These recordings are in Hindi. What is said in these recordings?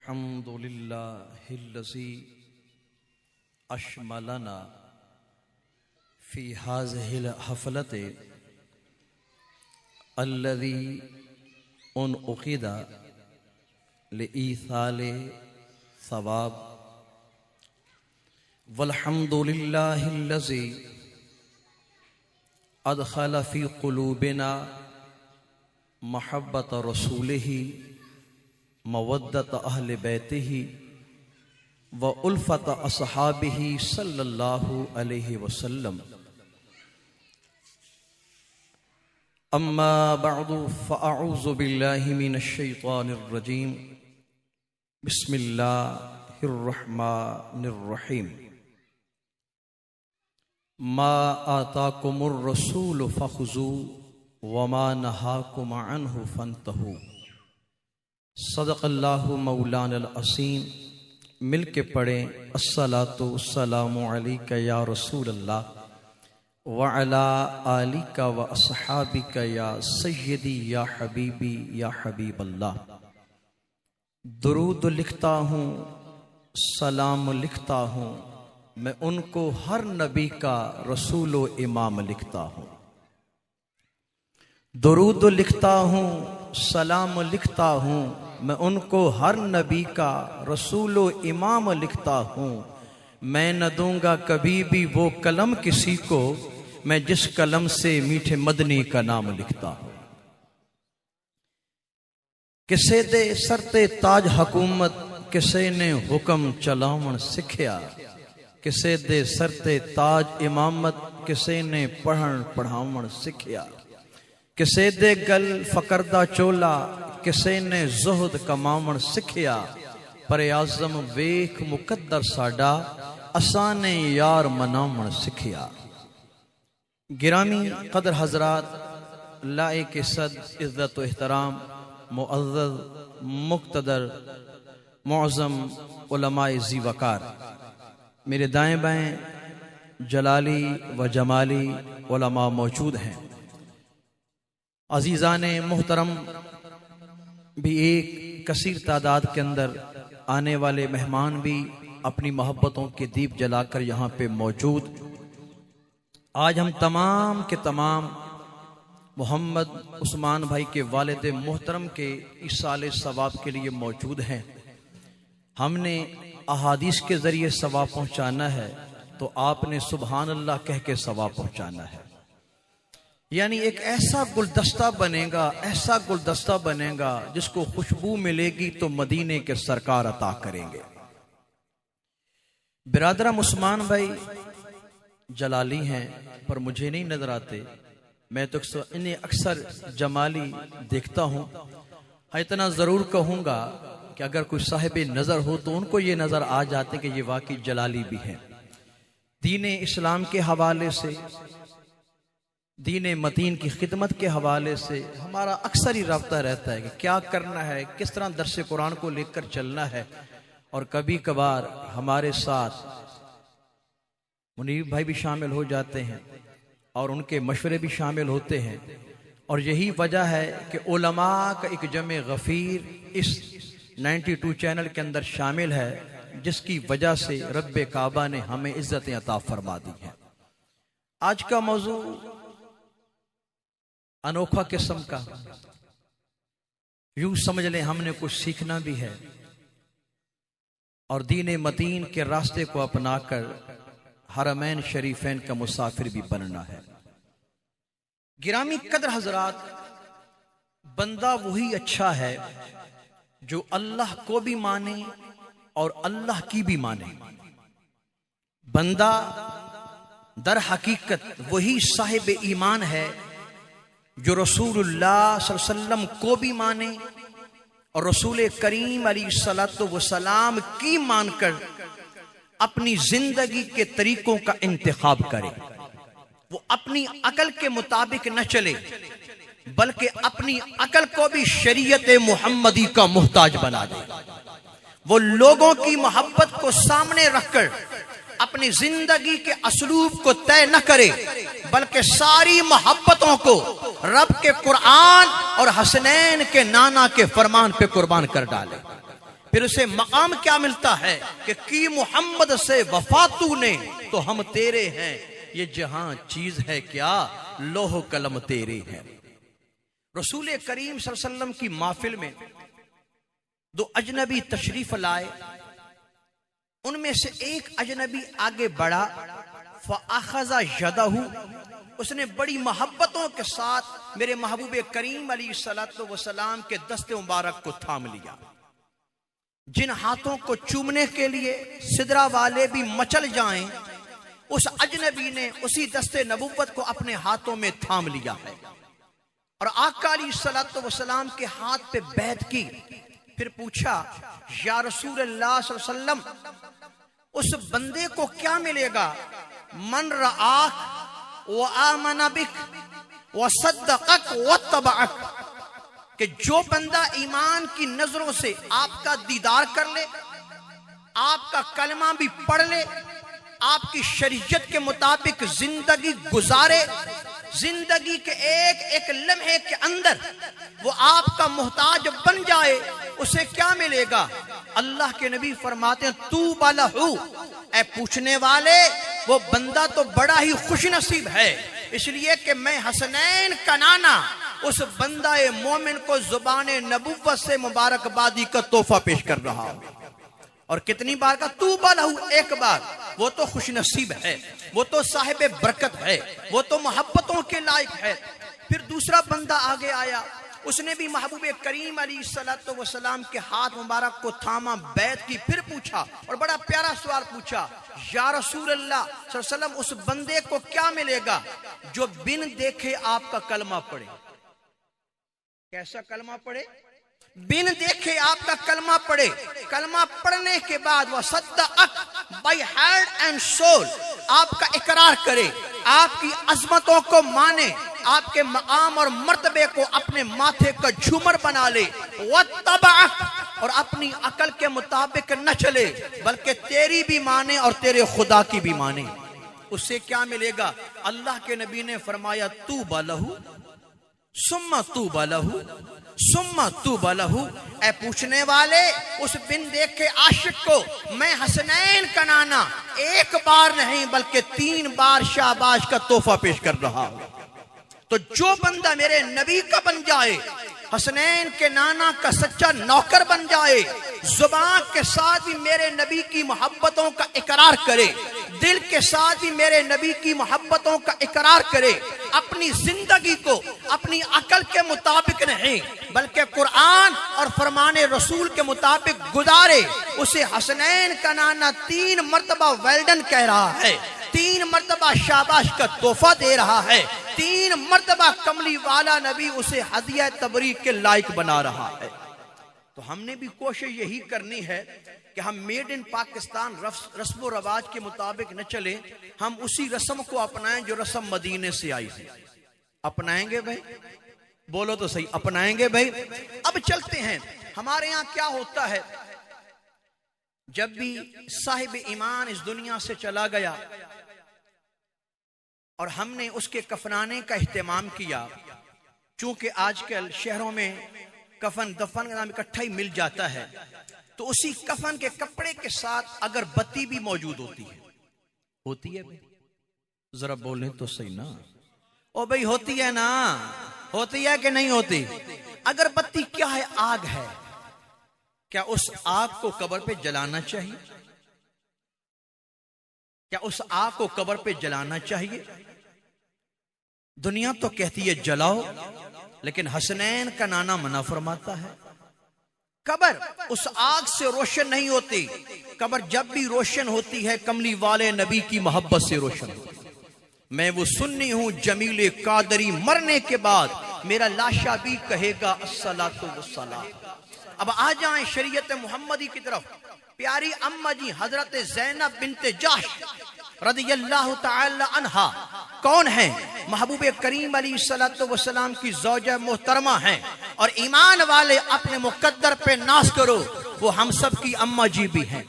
अल्हम्दुलिल्लाहिल्लज़ी अशमलना फ़ी हाज़िहिल हफ़लति अल्लज़ी उनक़िदा लिईसाले सवाब वल्हम्दुलिल्लाहिल्लज़ी अदख़ल फ़ी क़ुलूबिना महब्बत रसूलिही मवद्दत अहले बैतिही व उल्फत अस्हाबिही सल्लल्लाहु अलैहि वसल्लम। अम्मा बअदु फ़अऊज़ु बिल्लाहि मिनश शैतानिर रजीम। बिस्मिल्लाहिर रहमानिर रहीम। मा आताकुमुर रसूलु फ़ख़ुज़ू वमा नहाकुम अन्हु फ़न्तहू। सदक़ल्लाहु मौलानल असीम। मिल के पढ़ें अस्सलातु वस्सलामु अलैका या रसूल अल्लाह व अला आलिका व अस्हाबिका या सय्यदी या हबीबी या हबीब अल्लाह। दुरूद लिखता हूँ, सलाम लिखता हूँ, मैं उनको हर नबी का रसूल व इमाम लिखता हूँ। दुरूद लिखता हूँ, सलाम लिखता हूँ, मैं उनको हर नबी का रसूल व इमाम लिखता हूँ। मैं न दूंगा कभी भी वो कलम किसी को, मैं जिस कलम से मीठे मदनी का नाम लिखता हूँ। किसे दे सरते ताज हुकूमत, किसे ने हुक्म चलावण सिखया। किसे दे सरते ताज इमामत, किसे ने पढ़न पढ़ावण सिखया। किसे दे गल फकरदा चोला, किसे ने ज़ुहद कमावण सिखया। पर आज़म वेख मुकद्दर साडा, असां ने यार मनावण सिखया। गिरामी कदर हजरात, लाइक सद इज़्ज़त व एहतराम, मुअज़्ज़ज़ मुक़्तदर मुअज़्ज़म उलमाए ज़ी वक़ार, मेरे दाएं बाएं जलाली व जमाली उलमा मौजूद हैं। अजीज़ाने मोहतरम भी एक कसीर तादाद के अंदर, आने वाले मेहमान भी अपनी मोहब्बतों के दीप जलाकर यहाँ पे मौजूद। आज हम तमाम के तमाम मोहम्मद उस्मान भाई के वालिद मोहतरम के इसाले सवाब के लिए मौजूद हैं। हमने अहादीस के ज़रिए सवाब पहुँचाना है, तो आपने सुबहान अल्लाह कह के सवाब पहुँचाना है। यानी एक ऐसा गुलदस्ता बनेगा, ऐसा गुलदस्ता बनेगा जिसको खुशबू मिलेगी तो मदीने के सरकार अता करेंगे। बिरादरम उस्मान भाई जलाली हैं, पर मुझे नहीं नजर आते। मैं तो इन्हें अक्सर जमाली देखता हूँ। इतना जरूर कहूँगा कि अगर कोई साहिब नजर हो तो उनको ये नजर आ जाते कि ये वाकई जलाली भी हैं। दीन इस्लाम के हवाले से, दीन मतीन की खिदमत के हवाले से हमारा अक्सर ही रब्ता रहता है कि क्या करना है, किस तरह दर्स कुरान को लेकर चलना है। और कभी कभार हमारे साथ मुनीब भाई भी शामिल हो जाते हैं और उनके मशवरे भी शामिल होते हैं। और यही वजह है कि उलमा का एक जमे गफीर इस 92 चैनल के अंदर शामिल है, जिसकी वजह से रब्बे काबा ने हमें इज्जतें अता फरमा दी हैं। आज का मौजू अनोखा किस्म का, यूं समझ लें हमने कुछ सीखना भी है और दीन मतीन के रास्ते को अपनाकर हरमैन शरीफैन का मुसाफिर भी बनना है। गिरामी कदर हजरात, बंदा वही अच्छा है जो अल्लाह को भी माने और अल्लाह की भी माने। बंदा दर हकीकत वही साहिब ईमान है जो रसूलुल्लाह सल्लल्लाहु अलैहि वसल्लम को भी माने और रसूल करीम अलैहिस्सलातु वस्सलाम की मानकर अपनी जिंदगी के तरीकों का इंतखाब करे। वो अपनी अकल के मुताबिक न चले, बल्कि अपनी अकल को भी शरीयत मुहम्मदी का मुहताज बना दे। वो लोगों की मोहब्बत को सामने रखकर अपनी जिंदगी के असलूब को तय न करे, बल्कि सारी मोहब्बतों को रब के कुरान और हसनैन के नाना के फरमान पे कुर्बान कर डाले। फिर उसे मकाम क्या मिलता है कि की मोहम्मद से वफा तूने तो हम तेरे हैं, ये जहां चीज है क्या लोह कलम तेरे हैं। रसूल करीम सल्लल्लाहु अलैहि वसल्लम की महफिल में दो अजनबी तशरीफ लाए, उनमें से एक अजनबी आगे बढ़ा, फ़अख़ज़ यदहु, उसने बड़ी मोहब्बतों के साथ मेरे महबूब करीम अलैहिस्सलातु वस्सलाम के दस्ते मुबारक को थाम लिया। जिन हाथों को चूमने के लिए सिदरा वाले भी मचल जाएं, उस अजनबी ने उसी दस्ते नबुव्वत को अपने हाथों में थाम लिया है और आका अलैहिस्सलातु वस्सलाम के हाथ पे बैत की। फिर पूछा, या रसूल अल्लाह सल्लल्लाहु अलैहि वसल्लम, उस बंदे को क्या मिलेगा, मन रआक व आमना बिक व सद्दक़क व तबअक, कि जो बंदा ईमान की नजरों से आपका दीदार कर ले, आपका कलमा भी पढ़ ले, आपकी शरीयत के मुताबिक जिंदगी गुजारे, जिंदगी के एक एक लम्हे के अंदर वो आपका मोहताज बन जाए, उसे क्या मिलेगा। अल्लाह के नबी फरमाते हैं, तू बालहू, ऐ पूछने वाले, वो बंदा तो बड़ा ही खुशनसीब है, इसलिए कि मैं हसनैन का नाना उस बंदा मोमिन को जुबाने नबुव्वत से मुबारकबादी का तोहफा पेश कर रहा हूं। और कितनी बार का तू बालहू, एक बार, वो तो खुशनसीब है, वो तो साहिब बरकत है, वो तो मोहब्बतों के लायक है। फिर दूसरा बंदा आगे आया, उसने भी महबूब करीम अलैहिस्सलातु वस्सलाम के हाथ मुबारक को थामा, बैत की। फिर पूछा और बड़ा प्यारा सवाल पूछा, या रसूल अल्लाह सल्लल्लाहु अलैहि वसल्लम, उस बंदे को क्या मिलेगा जो बिन देखे आपका कलमा पढ़े। कैसा कलमा पढ़े, बिन देखे आपका कलमा पढ़े, कलमा पढ़ने के बाद वह सद्दक़क बाय हार्ट एंड सोल आपका इकरार करे, आपकी अजमतों को माने, आपके मकाम और मर्तबे को अपने माथे का झूमर बना ले, व तबअक, और अपनी अकल के मुताबिक न चले बल्कि तेरी भी माने और तेरे खुदा की भी माने, उससे क्या मिलेगा। अल्लाह के नबी ने फरमाया, तू बालहू सुम्मा तू बालहू सुम्मा तू बालहू, ऐ पूछने वाले, उस बिन देखे आशिक को मैं हसनैन का नाना एक बार नहीं बल्कि 3 बार शाबाश का तोहफा पेश कर रहा हूं। तो जो बंदा मेरे नबी का बन जाए, हसनैन के नाना का सच्चा नौकर बन जाए, जुबान के साथ भी मेरे नबी की मोहब्बतों का इकरार करे, दिल के साथ भी मेरे नबी की मोहब्बतों का इकरार करे, अपनी जिंदगी को अपनी अकल के मुताबिक नहीं बल्कि कुरान और फरमाने रसूल के मुताबिक गुजारे, उसे हसनैन का नाना 3 मर्तबा वेल्डन कह रहा है, 3 मर्तबा शाबाश का तोहफा दे रहा है, 3 मर्तबा कमली वाला नबी उसे हदिया तबरीक के लायक बना रहा है। तो हमने भी कोशिश यही करनी है कि हम मेड इन पाकिस्तान रस्म व रवाज के मुताबिक न चले, हम उसी रस्म को अपनाएं जो रस्म मदीने से आई है। अपनाएंगे भाई, बोलो तो सही, अपनाएंगे भाई। अब चलते हैं, हमारे यहाँ क्या होता है, जब भी साहिब ईमान इस दुनिया से चला गया और हमने उसके कफनाने का इह्तिमाम किया, चूंकि आजकल शहरों में कफन दफन का नाम इकट्ठा ही मिल जाता है, तो उसी कफन के कपड़े के साथ अगर बत्ती भी मौजूद होती है भाई, जरा बोलें तो सही ना, ओ भाई होती है ना, होती है कि नहीं होती। अगर बत्ती क्या है, आग है, क्या उस आग को कब्र पे जलाना चाहिए, क्या उस आग को कब्र पे जलाना चाहिए। दुनिया तो कहती है जलाओ, लेकिन हसनैन का नाना मना फरमाता है। कब्र उस आग से रोशन नहीं होती, कब्र जब भी रोशन होती है कमली वाले नबी की मोहब्बत से रोशन होती है। मैं वो सुन्नी हूं जमीले कादरी, मरने के बाद मेरा लाशा भी कहेगा अस्सलातु वस्सलाम। अब आ जाएं शरीयत मुहम्मदी की तरफ। प्यारी अम्मा जी हजरत ज़ैनब बिन्ते जहश रदियल्लाहु ताला अन्हा कौन है, महबूब करीम अलैहिस्सलातु वस्सलाम की ज़ौजा मोहतरमा है, और ईमान वाले अपने मुकद्दर पे नाज करो, वो हम सब की अम्मा जी भी हैं।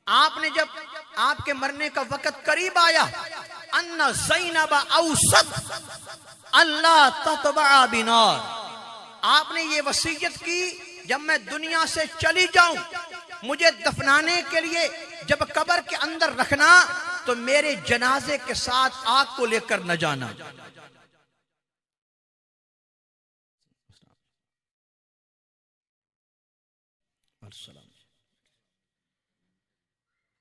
आपने जब आपके मरने का वक्त करीब आया, अन्ना ज़ैनब औसत अल्लाह ततबा बिनार, आपने ये वसीयत की जब मैं दुनिया से चली जाऊं, मुझे दफनाने के लिए जब कब्र के अंदर रखना तो मेरे जनाजे के साथ आग को लेकर न जाना।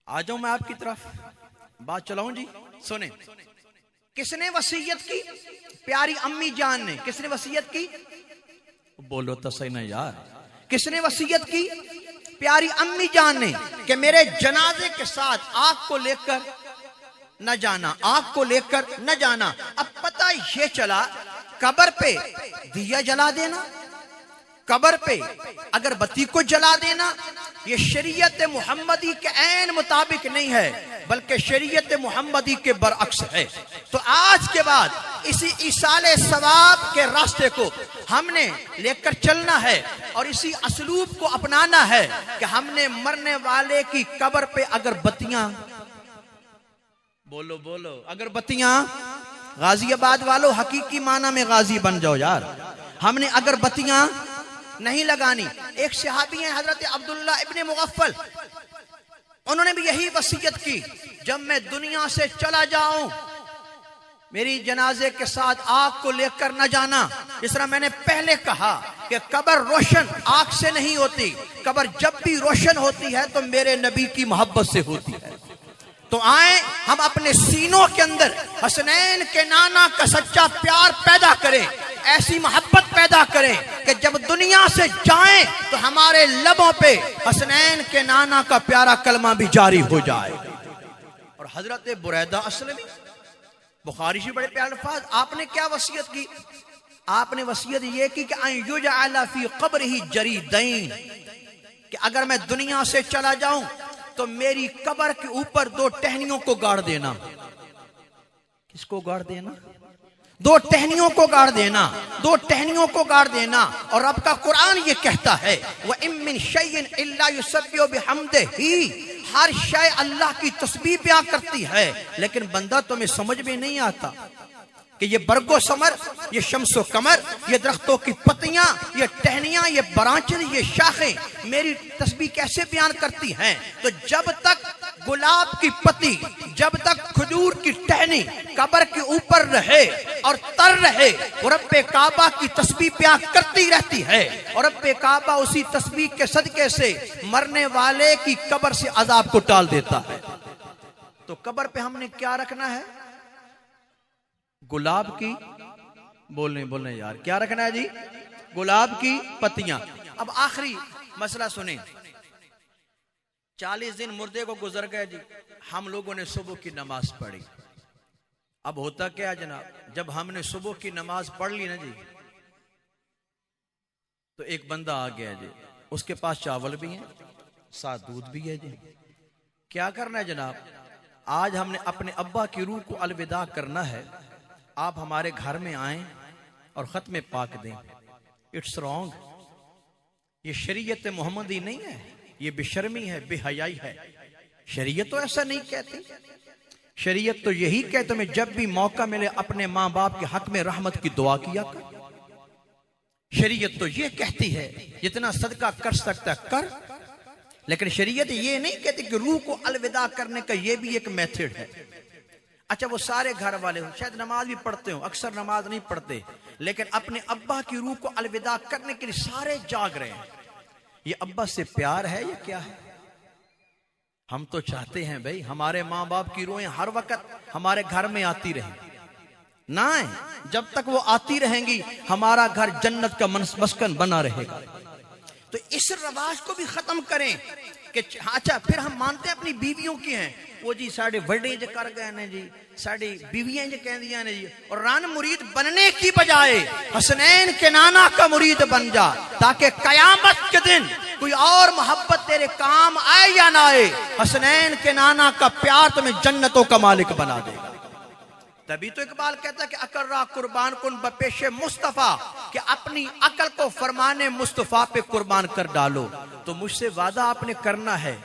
आ जाऊं मैं आपकी तरफ, बात चलाऊं जी। सुने, किसने वसीयत की? प्यारी अम्मी जान ने। किसने वसीयत की? बोलो तो सही ना यार। किसने वसीयत की? प्यारी अम्मी जान ने कि मेरे जनाजे के साथ आग को लेकर न जाना, आग को लेकर न जाना। अब पता ये चला कब्र पे दिया जला देना, कब्र पे अगरबत्ती को जला देना, ये शरीयत मुहम्मदी के ऐन मुताबिक नहीं है, बल्कि शरीयत मुहम्मदी के बरअक्स है। तो आज के बाद इसी ईसाले सवाब के रास्ते को हमने लेकर चलना है और इसी असलूब को अपनाना है कि हमने मरने वाले की कब्र पे अगरबत्तियां, बोलो बोलो, अगरबत्तियां। गाजियाबाद वालों, हकीकी माना में गाजी बन जाओ यार। हमने अगरबत्तियां नहीं लगानी। एक सहाबी हैं हजरत अब्दुल्ला इब्ने मुगफ्फल, उन्होंने भी यही वसीयत की, जब मैं दुनिया से चला जाऊं मेरी जनाजे के साथ आग को लेकर न जाना। जिस तरह मैंने पहले कहा कि कब्र रोशन आग से नहीं होती, कब्र जब भी रोशन होती है तो मेरे नबी की मोहब्बत से होती है। तो आए हम अपने सीनों के अंदर हसनैन के नाना का सच्चा प्यार पैदा करें, ऐसी मोहब्बत पैदा करें कि जब दुनिया से जाएं तो हमारे लबों पे हसनैन के नाना का प्यारा कलमा भी जारी हो जाए। और हजरत बुरैदा अस्लमी, बुखारी से बड़े प्यारे अल्फाज, आपने क्या वसीयत की? आपने वसीयत ये की कि युजअल फी क़ब्रिही जरीदैन, कि अगर मैं दुनिया से चला जाऊं तो मेरी कब्र के ऊपर 2 टहनियों को गाड़ देना। किसको गाड़ देना? 2 टहनियों को गाड़ देना, 2 टहनियों को गाड़ देना। और रब का कुरान ये कहता है, व इम मिन शैइन इल्ला युसब्बिहु बिहम्दिही, हर शय अल्लाह की तस्बीह बयां करती है, लेकिन बंदा तुम्हें समझ में नहीं आता कि ये बरगो समर, ये शम्सो कमर, ये दरख्तों की पत्तियां, ये टहनियां, ये बरांचें, ये शाखें मेरी तस्बीह कैसे बयान करती हैं। तो जब तक गुलाब की पत्ती, जब तक खजूर की टहनी कब्र के ऊपर रहे और तर रहे, और रब्बे काबा की तस्बीह बयान करती रहती है, और रब्बे काबा उसी तस्बीह के सदके से मरने वाले की कब्र से अजाब को टाल देता है। तो कब्र पे हमने क्या रखना है? गुलाब की, बोलने यार, क्या रखना है जी? गुलाब की पत्तियां। अब आखिरी मसला सुने, 40 दिन मुर्दे को गुजर गए जी, हम लोगों ने सुबह की नमाज पढ़ी। अब होता क्या जनाब, जब हमने सुबह की नमाज पढ़ ली ना जी, तो एक बंदा आ गया जी, उसके पास चावल भी है, साथ दूध भी है जी। क्या करना है जनाब? आज हमने अपने अब्बा की रूह को अलविदा करना है, आप हमारे घर में आए और खत्म पाक दें। इट्स रॉन्ग, ये शरीयत मोहम्मदी नहीं है, ये बेशर्मी है, बेहयाई है। शरीयत तो ऐसा नहीं कहती। शरीयत तो यही कहती, तुम्हें जब भी मौका मिले अपने माँ बाप के हक में रहमत की दुआ किया कर। शरीयत तो ये कहती है जितना सदका कर सकता कर, लेकिन शरीयत ये नहीं कहती कि रूह को अलविदा करने का ये भी एक मेथड है। अच्छा, वो सारे घर वाले हो, शायद नमाज भी पढ़ते हो, अक्सर नमाज नहीं पढ़ते, लेकिन अपने अब्बा की रूह को अलविदा करने के लिए सारे जाग रहे हैं। ये अब्बा से प्यार है या क्या है? हम तो चाहते हैं भाई हमारे माँ बाप की रूहें हर वक्त हमारे घर में आती रहें। ना, जब तक वो आती रहेंगी हमारा घर जन्नत का मस्कन बना रहेगा। तो इस रवाज को भी खत्म करें कि अच्छा, फिर हम मानते हैं अपनी बीवियों की हैं, वो जी साढ़े बड़े जो कर गए ने जी, साड़ी बीवियां जो कह दिया ने जी। और रान मुरीद बनने की बजाय हसनैन के नाना का मुरीद बन जा, ताकि कयामत के दिन कोई और मोहब्बत तेरे काम आए या ना आए, हसनैन के नाना का प्यार तुम्हें जन्नतों का मालिक बना देगा। तभी तो इकबाल कहता है कि अकर्रा कुर्बान कुन बपेशे मुस्तफा, कि अपनी अकल को फरमाने मुस्तफा पे कुर्बान कर डालो। तो मुझसे वादा आपने करना है,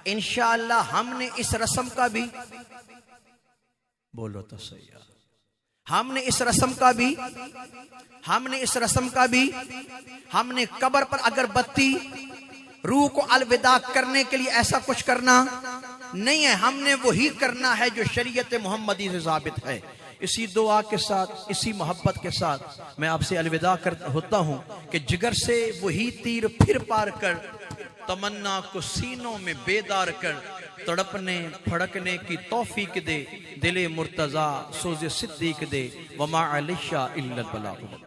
इंशाअल्लाह हमने इस रस्म का भी, बोलो तो सही, हमने इस रस्म का भी हमने कब्र पर अगरबत्ती, रूह को अलविदा करने के लिए ऐसा कुछ करना नहीं है। हमने वही करना है जो शरीयत मोहम्मदी से साबित है। इसी दुआ के साथ, इसी मोहब्बत के साथ मैं आपसे अलविदा होता हूं कि जिगर से वही तीर फिर पार कर, तमन्ना को सीनों में बेदार कर, तड़पने फड़कने की तौफीक दे, दिले मुर्तजा सोज़े सिद्दीक दे, वमा अलैशा इल्लल बलाग।